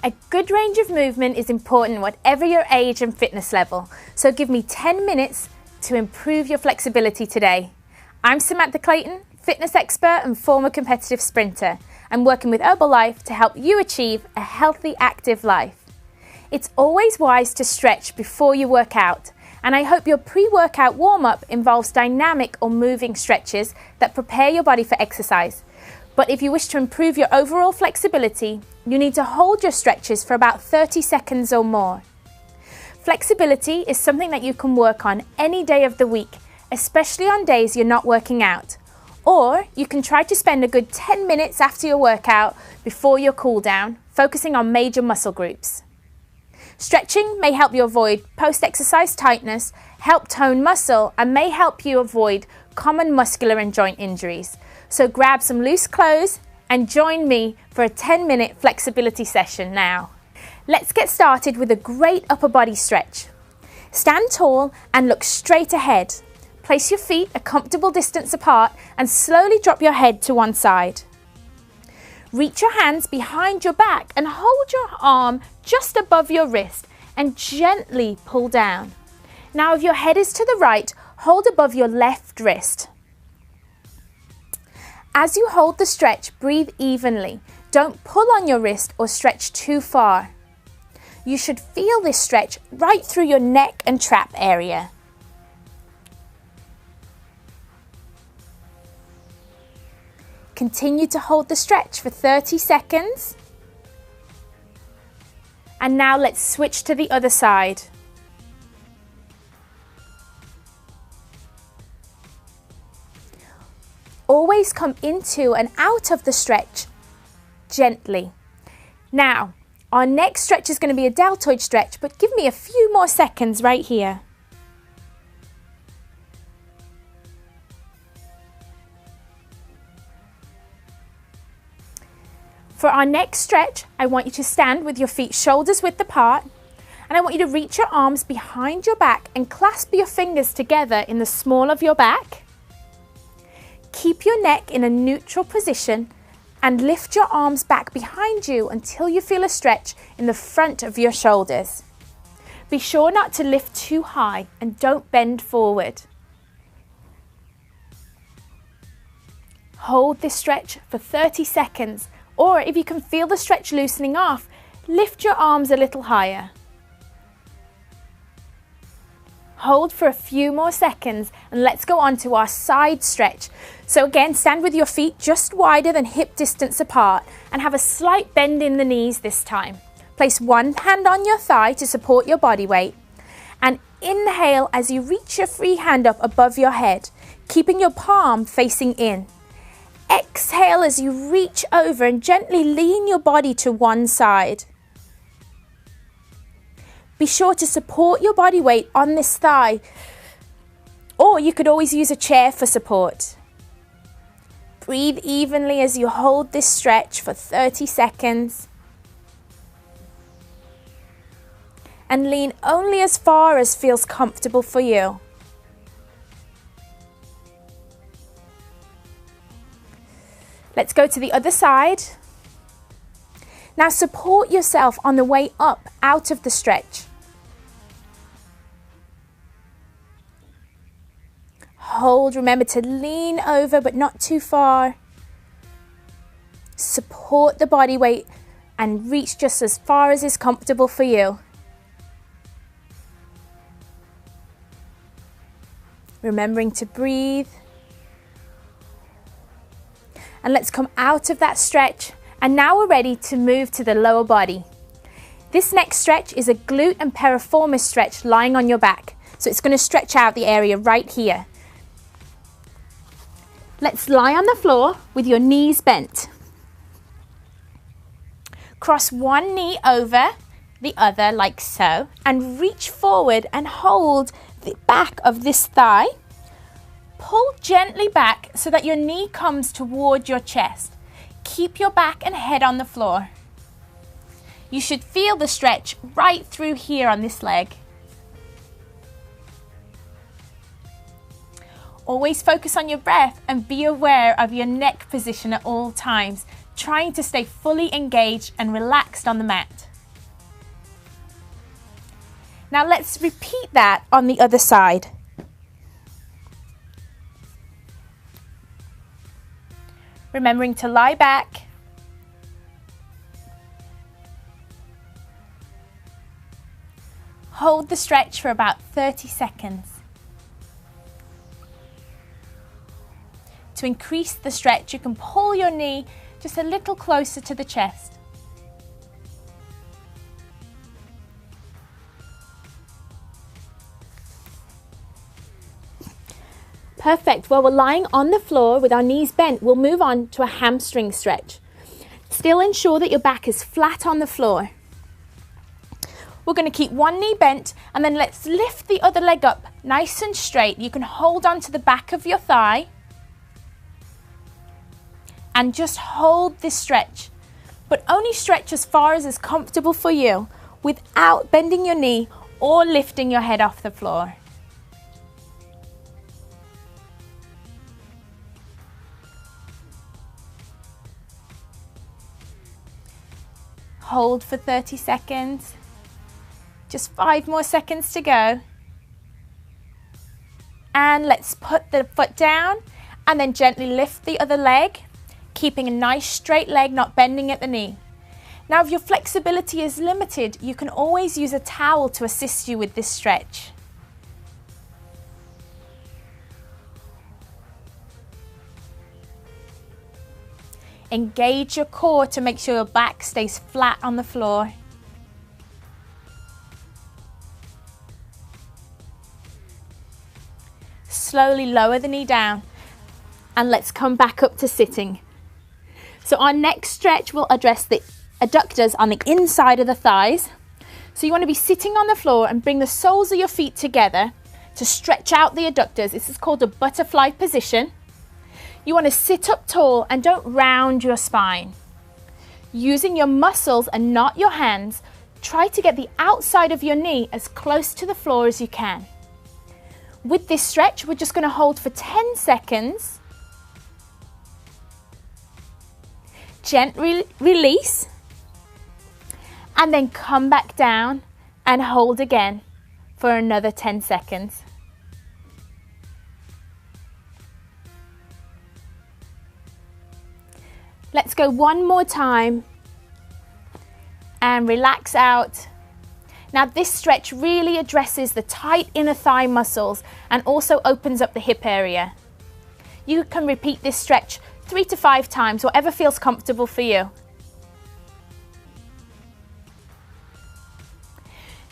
A good range of movement is important whatever your age and fitness level, so give me 10 minutes to improve your flexibility today. I'm Samantha Clayton, fitness expert and former competitive sprinter. I'm working with Herbalife to help you achieve a healthy, active life. It's always wise to stretch before you work out, and I hope your pre-workout warm-up involves dynamic or moving stretches that prepare your body for exercise. But if you wish to improve your overall flexibility, you need to hold your stretches for about 30 seconds or more. Flexibility is something that you can work on any day of the week, especially on days you're not working out. Or you can try to spend a good 10 minutes after your workout before your cool down, focusing on major muscle groups. Stretching may help you avoid post-exercise tightness, help tone muscle, and may help you avoid common muscular and joint injuries. So grab some loose clothes and join me for a 10-minute flexibility session now. Let's get started with a great upper body stretch. Stand tall and look straight ahead. Place your feet a comfortable distance apart and slowly drop your head to one side. Reach your hands behind your back and hold your arm just above your wrist and gently pull down. Now if your head is to the right, hold above your left wrist. As you hold the stretch, breathe evenly. Don't pull on your wrist or stretch too far. You should feel this stretch right through your neck and trap area. Continue to hold the stretch for 30 seconds. And now let's switch to the other side. Always come into and out of the stretch gently. Now, our next stretch is going to be a deltoid stretch, but give me a few more seconds right here. For our next stretch, I want you to stand with your feet shoulders width apart, and I want you to reach your arms behind your back and clasp your fingers together in the small of your back. Keep your neck in a neutral position and lift your arms back behind you until you feel a stretch in the front of your shoulders. Be sure not to lift too high and don't bend forward. Hold this stretch for 30 seconds, or if you can feel the stretch loosening off, lift your arms a little higher. Hold for a few more seconds and let's go on to our side stretch. So again, stand with your feet just wider than hip distance apart and have a slight bend in the knees this time. Place one hand on your thigh to support your body weight and inhale as you reach your free hand up above your head, keeping your palm facing in. Exhale as you reach over and gently lean your body to one side. Be sure to support your body weight on this thigh, or you could always use a chair for support. Breathe evenly as you hold this stretch for 30 seconds. And lean only as far as feels comfortable for you. Let's go to the other side. Now support yourself on the way up out of the stretch. Hold, remember to lean over but not too far. Support the body weight and reach just as far as is comfortable for you. Remembering to breathe. And let's come out of that stretch. And now we're ready to move to the lower body. This next stretch is a glute and piriformis stretch lying on your back. So it's going to stretch out the area right here. Let's lie on the floor with your knees bent. Cross one knee over the other like so and reach forward and hold the back of this thigh. Pull gently back so that your knee comes toward your chest. Keep your back and head on the floor. You should feel the stretch right through here on this leg. Always focus on your breath and be aware of your neck position at all times, trying to stay fully engaged and relaxed on the mat. Now let's repeat that on the other side. Remembering to lie back. Hold the stretch for about 30 seconds. To increase the stretch, you can pull your knee just a little closer to the chest. Perfect. While we're lying on the floor with our knees bent, we'll move on to a hamstring stretch. Still ensure that your back is flat on the floor. We're going to keep one knee bent and then let's lift the other leg up nice and straight. You can hold on to the back of your thigh and just hold this stretch, but only stretch as far as is comfortable for you without bending your knee or lifting your head off the floor. Hold for 30 seconds. Just 5 more seconds to go. And let's put the foot down and then gently lift the other leg, keeping a nice straight leg, not bending at the knee. Now, if your flexibility is limited, you can always use a towel to assist you with this stretch. Engage your core to make sure your back stays flat on the floor. Slowly lower the knee down and let's come back up to sitting. So our next stretch will address the adductors on the inside of the thighs. So you want to be sitting on the floor and bring the soles of your feet together to stretch out the adductors. This is called a butterfly position. You want to sit up tall and don't round your spine. Using your muscles and not your hands, try to get the outside of your knee as close to the floor as you can. With this stretch, we're just going to hold for 10 seconds. Gently release. And then come back down and hold again for another 10 seconds. Let's go one more time and relax out. Now this stretch really addresses the tight inner thigh muscles and also opens up the hip area. You can repeat this stretch 3 to 5 times, whatever feels comfortable for you.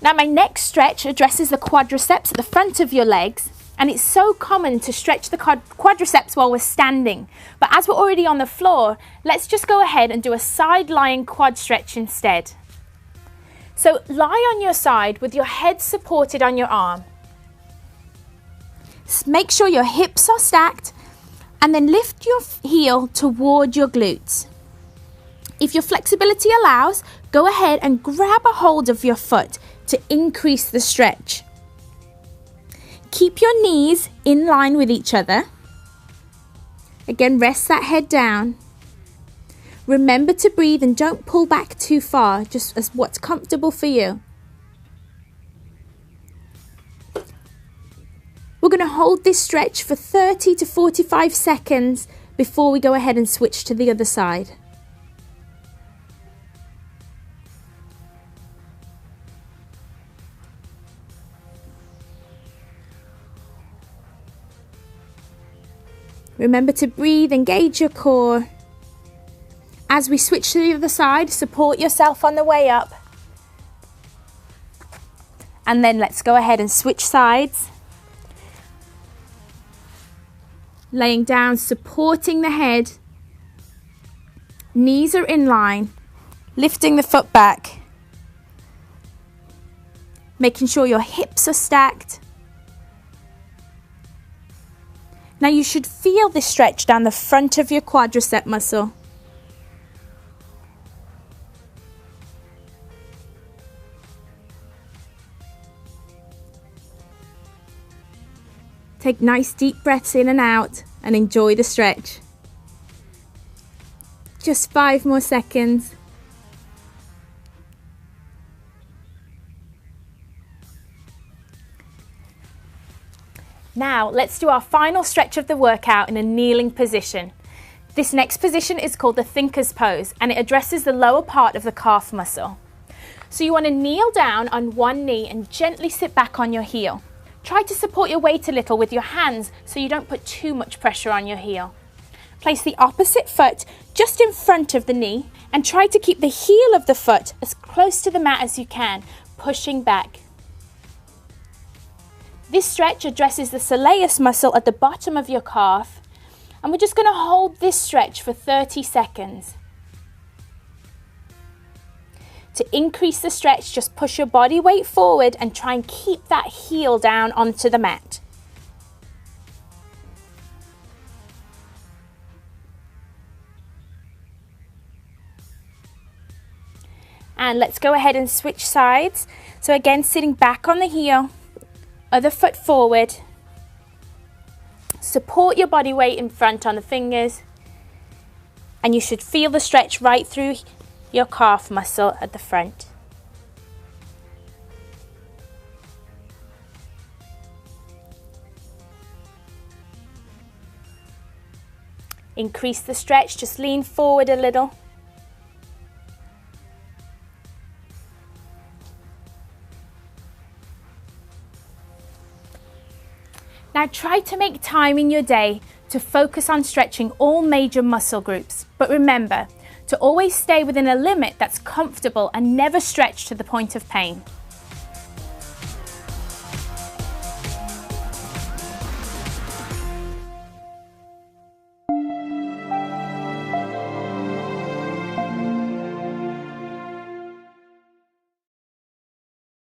Now my next stretch addresses the quadriceps at the front of your legs. And it's so common to stretch the quadriceps while we're standing. But as we're already on the floor, let's just go ahead and do a side lying quad stretch instead. So lie on your side with your head supported on your arm. Make sure your hips are stacked and then lift your heel toward your glutes. If your flexibility allows, go ahead and grab a hold of your foot to increase the stretch. Keep your knees in line with each other. Again, rest that head down. Remember to breathe and don't pull back too far, just as what's comfortable for you. We're going to hold this stretch for 30 to 45 seconds before we go ahead and switch to the other side. Remember to breathe, engage your core. As we switch to the other side, support yourself on the way up. And then let's go ahead and switch sides. Laying down, supporting the head. Knees are in line. Lifting the foot back. Making sure your hips are stacked. Now you should feel this stretch down the front of your quadricep muscle. Take nice deep breaths in and out and enjoy the stretch. Just 5 more seconds. Now let's do our final stretch of the workout in a kneeling position. This next position is called the thinker's pose and it addresses the lower part of the calf muscle. So you want to kneel down on one knee and gently sit back on your heel. Try to support your weight a little with your hands so you don't put too much pressure on your heel. Place the opposite foot just in front of the knee and try to keep the heel of the foot as close to the mat as you can, pushing back. This stretch addresses the soleus muscle at the bottom of your calf, and we're just going to hold this stretch for 30 seconds. To increase the stretch, just push your body weight forward and try and keep that heel down onto the mat. And let's go ahead and switch sides. So again, sitting back on the heel, other foot forward. Support your body weight in front on the fingers. And you should feel the stretch right through your calf muscle at the front. Increase the stretch, just lean forward a little. Now try to make time in your day to focus on stretching all major muscle groups, but remember to always stay within a limit that's comfortable and never stretch to the point of pain.